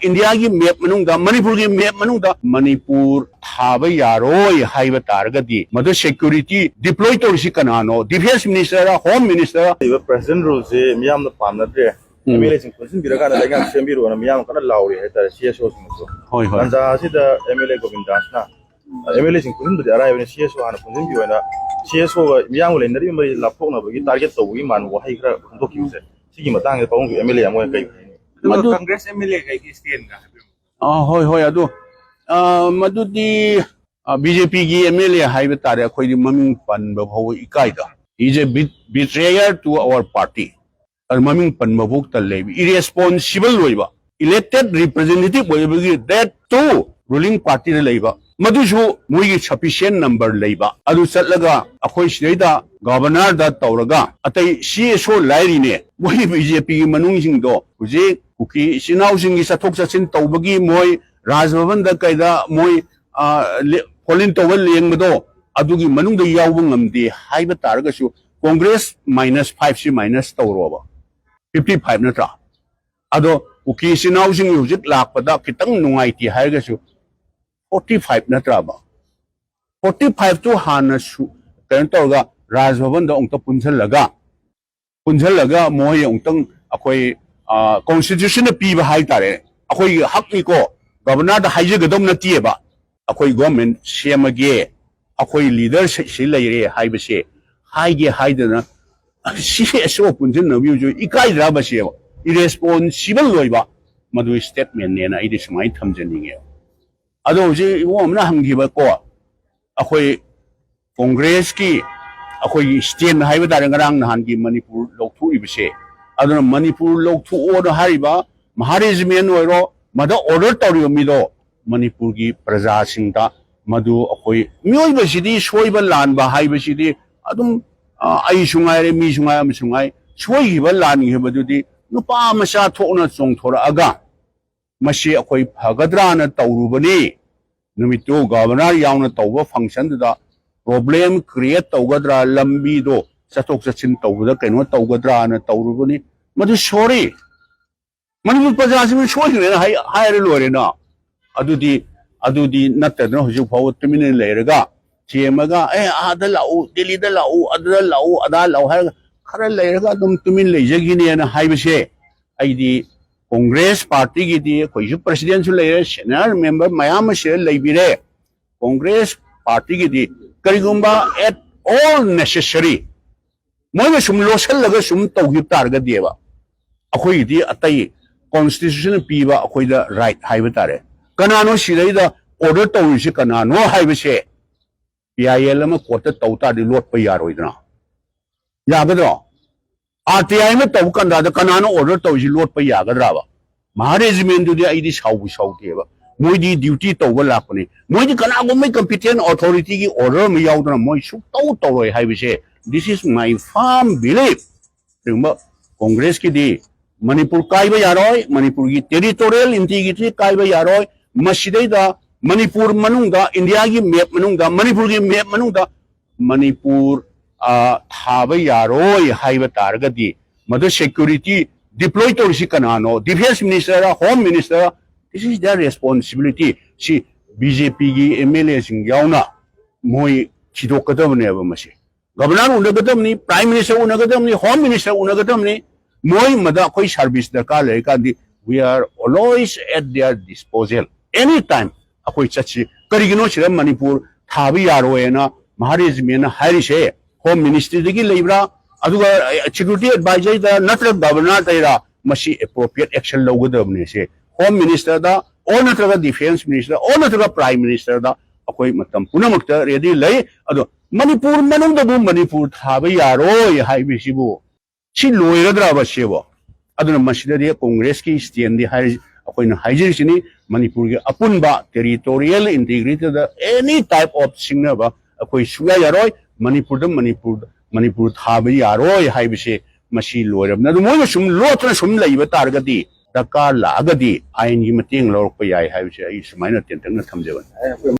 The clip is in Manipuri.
इंडिया की मैप मनुंगदा मणिपुर की मैप मनुंगदा मणिपुर थाबा यारोय हाइबा तारगदी मदु सिक्योरिटी डिप्लॉय तोरसी कनानो defence minister home minister president rule से मियाम न पामनद्रे एमएलए सिंह पुसिन बिरका न लेगा सेंबिरो न मियाम कना लाउरी है सीएसओ सिंह होय होय अंजा सिदा एमएलए गोविंदास ना एमएलए सिंह पुसिन बिरा राय ने सीएसओ हाना पुसिन बियो सीएसओ मियाम लेनरी मरि लाफोकना बगी टारगेट तौगी मान वहाई खरा खंदोकिबसे सिगी मतंग दे पाउंग एमएलए अमोय कई कांग्रेस एमएलए कई स्टेन का होय होय अदु मदुदी बीजेपी की एमएलए हाइबा तारे अखोई ममिंग पनबा भव इकाइदा is a betrayer to our party और ममिंग पनबा भोक तल्लेबी इरेस्पोंसिबल होइबा इलेक्टेड रिप्रेजेंटेटिव होइबगी दैट टू रूलिंग पार्टी रे लेबा मदुसु मोइगी सफिशिएंट नंबर लेबा अदु चटलगा अखोई सिदैदा गवर्नर दा तौरगा अतै सीएसओ लाइरिने मोइ बीजेपी की मनुंग सिंगदो हुजे कुकी सिनाउ सिंगी सथोक सचिन तौबगी मोइ राजभवन दा कैदा मोइ फोलिन तौबल लेंगबदो अदुगी मनुंग दा यावब ngamdi हाइबा तारगसु कांग्रेस -5 सी माइनस तौरोबा 55 नत्रा अदो कुकी सिनाउ सिंगी हुजिक लाकपदा खितंग नुंगाइति हाइगसु 45 नत्राबा 45 तो हानसु कन तौगा राजभवन दा उंगता पुंझलगा मोय उंतंग अखोई कॉन्स्टिट्यूशन पीबा हाइ तारे अखोई हकनिको गवर्नर दा हाइजगदम नतिएबा अखोई गवर्नमेंट सेमगे अखोई लीडर से लेरे हाइबसे हाइगे हाइदना सीएसओ पुंजन नबिउ जो इकाइद्रा बसे इरेस्पोंसिबल लोइबा मदु स्टेटमेंट नेना इदि समाइ थमजनिगे अदो जे वो हमना हंगिबा को अखोई कांग्रेस की अखोई स्टेन हाइबा तारे ngरang नहान की मणिपुर लोकथु इबसे अदुना मणिपुर लोकथु ओर हारिबा महारेजमेंट ओरो मदा ऑर्डर तौरियो मिदो मणिपुर की प्रजा सिंगदा मधु अखोई मियोइबसिदी सोइबा लानबा हाइबसिदी अदुम आई सुंगाइरे मी सुंगाइ अम सुंगाइ सोइगिबा लानगिबदुदी नुपा मसा थोकना चोंथोरा अगा मसी अखोई फगद्राना तौरुबनी नुमितो गवर्नर यावना तौबा फंक्शन दा प्रॉब्लम क्रिएट तौगद्रा लंबी दो चथोक चचिन तौबदा कैनो तौगद्रा ना तौरुबनी मधु सॉरी मणिपुर प्रजासिंग सोइरे हाइरे लोरेना अदुदी नत्तदना हुजु फाव तुमिने लेरगा चेमगा ए आदा लाउ दिल्ली दा लाउ अदा लाउ अदा लाउ हर खरा लेरगा तुम तुमिन लेजगिने ना हाइबसे आइदी कांग्रेस पार्टी की दी कोई प्रेसिडेंट लेरे सीनियर मेंबर मयाम से लेबिरे कांग्रेस पार्टी की दी करिगुंबा एट ऑल नेसेसरी मोय सुम लोसल लगा सुम तौहिब तारगा देबा अखोई दी अतई कॉन्स्टिट्यूशन पीबा अखोई दा राइट हाइबा तारे कनानो सिदैदा ऑर्डर तौरिसे कनानो हाइबसे पीआईएल अमा कोर्ट तौता दि लोट प यारोइदना यागदो आरटीआई में तब कंदा कनानो ऑर्डर तौसी लोट प यागद्राबा महारेजमेंट दुदी आइदी साउबु साउतेबा मोइदी ड्यूटी तौबा लापने मोइदी कनागुमै कंपिटेंट अथॉरिटी की ऑर्डर में याउदना मोइ सु तौरोय हाइबसे this is my firm belief रिंबा कांग्रेस की दी मणिपुर काइबा यारोय मणिपुर की टेरिटोरियल इंटीग्रिटी काइबा यारोय मसिदैदा मणिपुर मनुंगदा इंडिया की मैप मनुंगदा मणिपुर की मैप मनुंगदा मणिपुर थाबा यारोय हाइबा तारगदी मदु सिक्योरिटी डिप्लॉय तोरसी कनानो defence minister home minister this is their responsibility सी बीजेपी की एमएलए सिंग यावना मोय छिदोकदबनेबा मसे गवर्नर उनगदमनी प्राइम मिनिस्टर उनगदमनी होम मिनिस्टर उनगदमनी मोय मदा कोई सर्विस दरकार लेकांदी we are always at their disposal any time अखोई चची करिगिनो सिरा मणिपुर थाबा यारोयना महारेजमेंट हारिसे होम मिनिस्ट्री दगी लेब्रा अदुगा सिक्योरिटी एडवाइजर दा नत्र गवर्नर तैरा मसी एप्रोप्रिएट एक्शन लौगदबने से होम मिनिस्टर दा ओ नत्रगा डिफेंस मिनिस्टर ओ नत्रगा प्राइम मिनिस्टर दा अखोई मतम पुनमक्त रेडी लई अदो मणिपुर मनुंगदबु मणिपुर थाबा यारोय हाइबिसिबु सी लोइरद्राबा सेबो अदुना मसिदरी कांग्रेस की स्टैंड दी हाइ अखोइना हाइजिरिसिनी मणिपुर की अपुनबा टेरिटोरियल इंटीग्रिटी दा एनी टाइप ऑफ सिग्नबा अखोई सुया यारोय मणिपुर थाबा यारोय हाइबसे मसी लोइरबना दु मोय सुम लोतना सुम लइबा तारगदी दरकार लागदी आइन की मतेंग लौरप याय हाइबसे आई सुमाइना टेंटंग थमजेबन